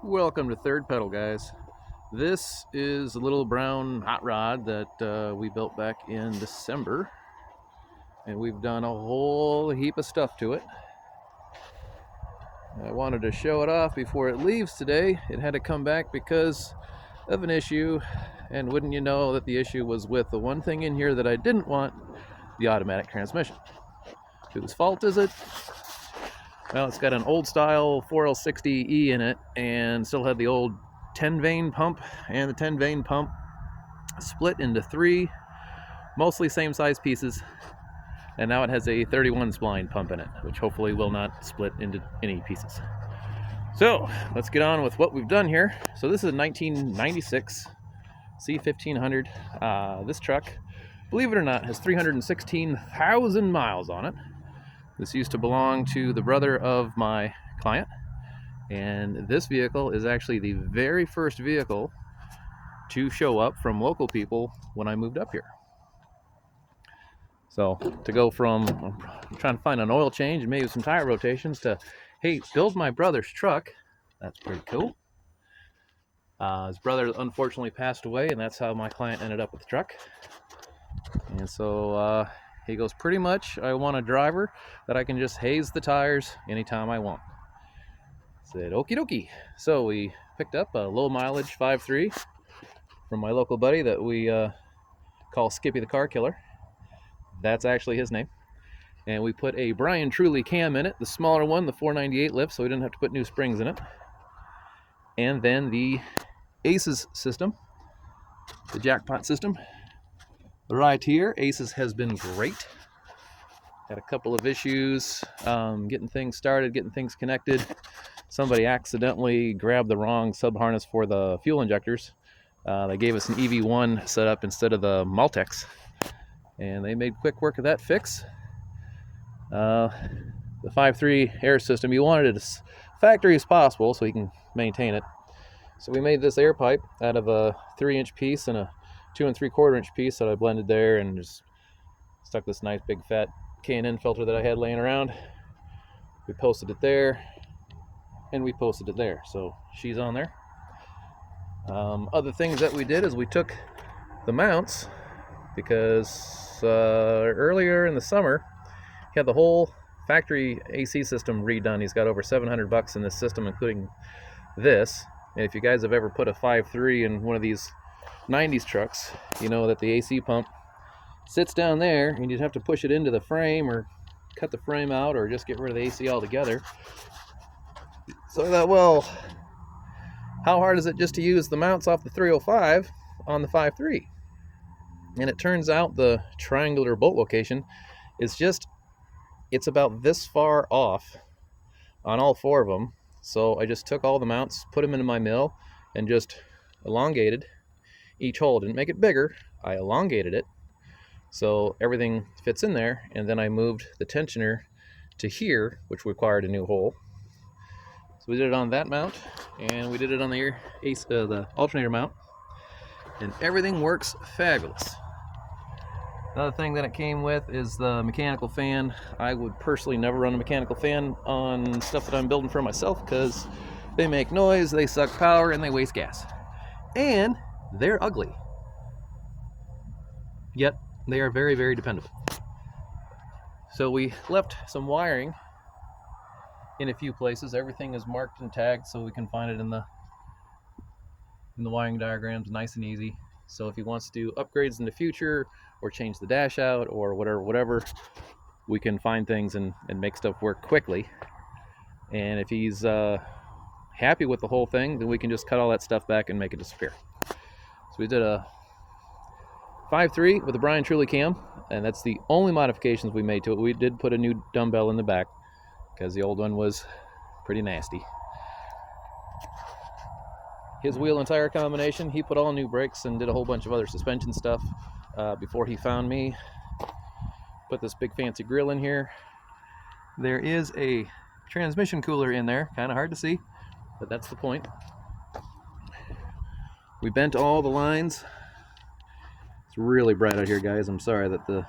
Welcome to Third Pedal, guys. This is a little brown hot rod that we built back in December, and we've done a whole heap of stuff to it. I wanted to show it off before it leaves today. It had to come back because of an issue, and wouldn't you know that the issue was with the one thing in here that I didn't want, the automatic transmission. Whose fault is it? Well, it's got an old style 4L60E in it and still had the old 10 vein pump, and the 10 vein pump split into three mostly same size pieces, and now it has a 31 spline pump in it, which hopefully will not split into any pieces. So let's get on with what we've done here. So this is a 1996 C1500. This truck, believe it or not, has 316,000 miles on it. This used to belong to the brother of my client, and this vehicle is actually the very first vehicle to show up from local people when I moved up here. So to go from I'm trying to find an oil change and maybe some tire rotations to, hey, build my brother's truck, that's pretty cool. His brother unfortunately passed away, and that's how my client ended up with the truck. And so he goes, pretty much, I want a driver that I can just haze the tires anytime I want. I said, okie dokie. So we picked up a low mileage 5.3 from my local buddy that we call Skippy the Car Killer. That's actually his name. And we put a Brian Truly cam in it, the smaller one, the 498 lift, so we didn't have to put new springs in it. And then the ACES system, the jackpot system. The ride here, ACES has been great. Had a couple of issues getting things started, getting things connected. Somebody accidentally grabbed the wrong sub-harness for the fuel injectors. They gave us an EV1 setup instead of the Maltex, and they made quick work of that fix. The 5.3 air system, you wanted it as factory as possible so you can maintain it. So we made this air pipe out of a 3-inch piece and a 2 3/4-inch piece that I blended there, and just stuck this nice big fat K&N filter that I had laying around. We posted it there, and we posted it there, so she's on there. Other things that we did is we took the mounts, because earlier in the summer he had the whole factory AC system redone. He's got over $700 in this system, including this. And if you guys have ever put a 5.3 in one of these 90s trucks, you know that the AC pump sits down there and you'd have to push it into the frame or cut the frame out or just get rid of the AC altogether. So I thought, well, how hard is it just to use the mounts off the 305 on the 5.3? And it turns out the triangular bolt location is just, it's about this far off on all four of them. So I just took all the mounts, put them into my mill, and just elongated each hole. Didn't make it bigger, I elongated it so everything fits in there, and then I moved the tensioner to here, which required a new hole. So we did it on that mount, and we did it on the the alternator mount, and everything works fabulous. Another thing that it came with is the mechanical fan. I would personally never run a mechanical fan on stuff that I'm building for myself because they make noise, they suck power, and they waste gas. And they're ugly. Yet they are very, very dependable. So we left some wiring in a few places. Everything is marked and tagged so we can find it in the wiring diagrams, nice and easy. So if he wants to do upgrades in the future or change the dash out or whatever, we can find things and make stuff work quickly. And if he's happy with the whole thing, then we can just cut all that stuff back and make it disappear. So we did a 5.3 with a Brian Truly cam, and that's the only modifications we made to it. We did put a new dumbbell in the back because the old one was pretty nasty. His wheel and tire combination, he put all new brakes and did a whole bunch of other suspension stuff before he found me. Put this big fancy grill in here. There is a transmission cooler in there, kind of hard to see, but that's the point. We bent all the lines. It's really bright out here, guys. I'm sorry that the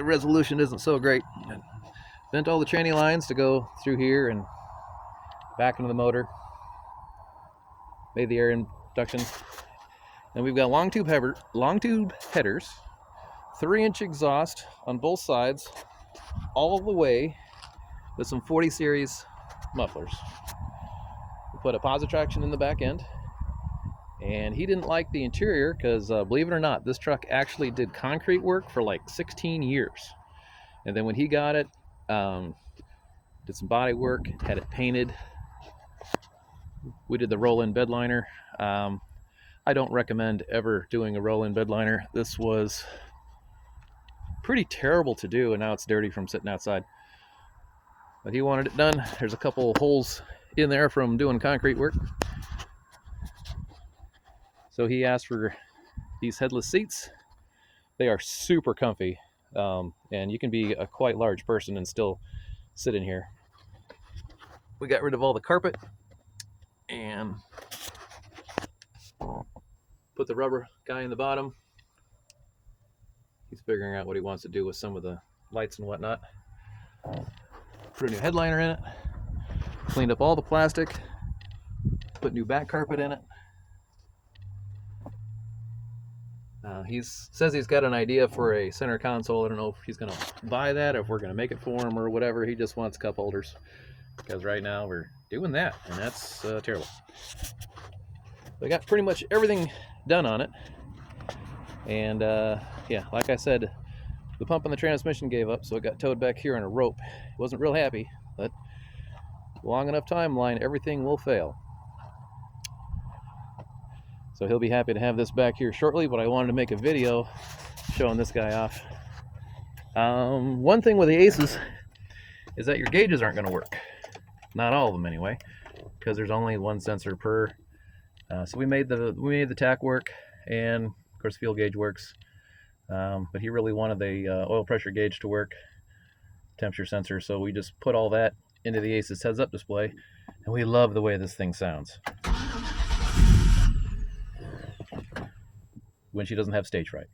resolution isn't so great. Bent all the tranny lines to go through here and back into the motor, made the air induction. And we've got long tube headers, 3-inch exhaust on both sides, all the way with some 40 series mufflers. We put a positraction in the back end, and he didn't like the interior because, believe it or not, this truck actually did concrete work for like 16 years. And then when he got it, did some body work, had it painted. We did the roll-in bed liner. I don't recommend ever doing a roll-in bed liner. This was pretty terrible to do, and now it's dirty from sitting outside. But he wanted it done. There's a couple holes in there from doing concrete work. So he asked for these headless seats. They are super comfy, and you can be a quite large person and still sit in here. We got rid of all the carpet and put the rubber guy in the bottom. He's figuring out what he wants to do with some of the lights and whatnot. Put a new headliner in it. Cleaned up all the plastic. Put new back carpet in it. He says he's got an idea for a center console. I don't know if he's going to buy that or if we're going to make it for him or whatever. He just wants cup holders, because right now we're doing that, and that's terrible. We got pretty much everything done on it, and yeah, like I said, the pump in the transmission gave up, so it got towed back here on a rope. Wasn't real happy, but long enough timeline, everything will fail. So he'll be happy to have this back here shortly, but I wanted to make a video showing this guy off. One thing with the Aces is that your gauges aren't going to work. Not all of them anyway, because there's only one sensor per. So we made the tack work, and of course fuel gauge works. But he really wanted the oil pressure gauge to work, temperature sensor, so we just put all that into the Aces heads-up display, and we love the way this thing sounds when she doesn't have stage fright.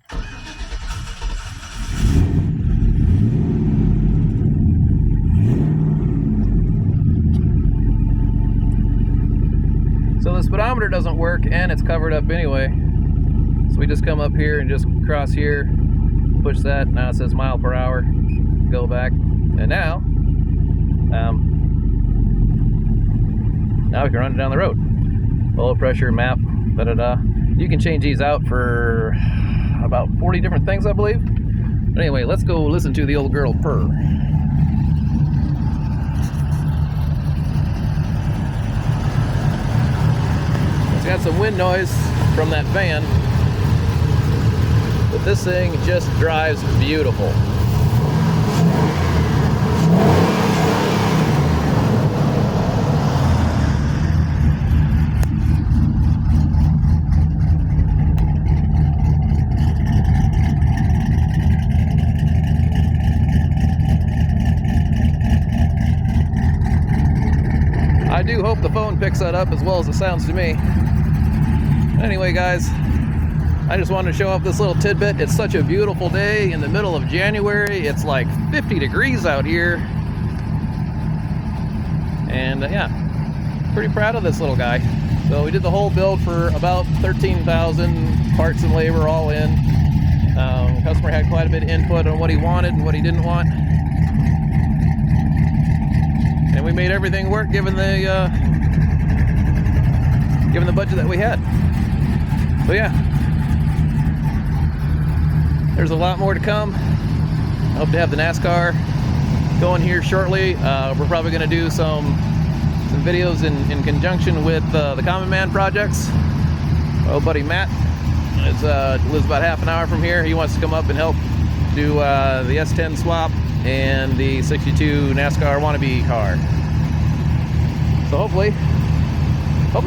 So the speedometer doesn't work, and it's covered up anyway. So we just come up here and just cross here, push that. Now it says mile per hour. Go back, and now we can run it down the road. Oil pressure, map, da-da-da. You can change these out for about 40 different things, I believe. But anyway, let's go listen to the old girl purr. It's got some wind noise from that fan, but this thing just drives beautiful. I do hope the phone picks that up as well as it sounds to me. Anyway, guys, I just wanted to show off this little tidbit. It's such a beautiful day in the middle of January. It's like 50 degrees out here. And yeah, pretty proud of this little guy. So we did the whole build for about 13,000 parts and labor all in. The customer had quite a bit of input on what he wanted and what he didn't want. And we made everything work given the budget that we had. So yeah, there's a lot more to come. I hope to have the NASCAR going here shortly. We're probably going to do some videos in conjunction with the Common Man projects. My old buddy Matt lives about half an hour from here. He wants to come up and help do the S10 swap and the 62 NASCAR wannabe car. So hopefully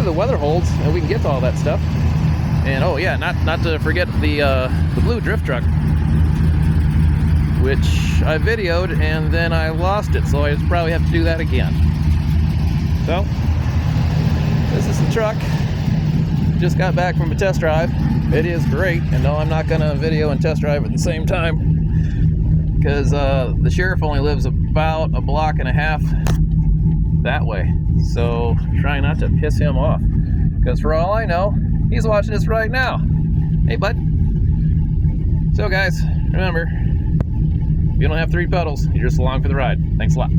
the weather holds and we can get to all that stuff. And oh yeah, not to forget the blue drift truck, which I videoed and then I lost it, so I just probably have to do that again. So this is the truck. Just got back from a test drive. It is great, and no, I'm not gonna video and test drive at the same time, because the sheriff only lives about a block and a half that way. So try not to piss him off, because for all I know, he's watching this right now. Hey, bud. So guys, remember, you don't have 3 pedals, you're just along for the ride. Thanks a lot.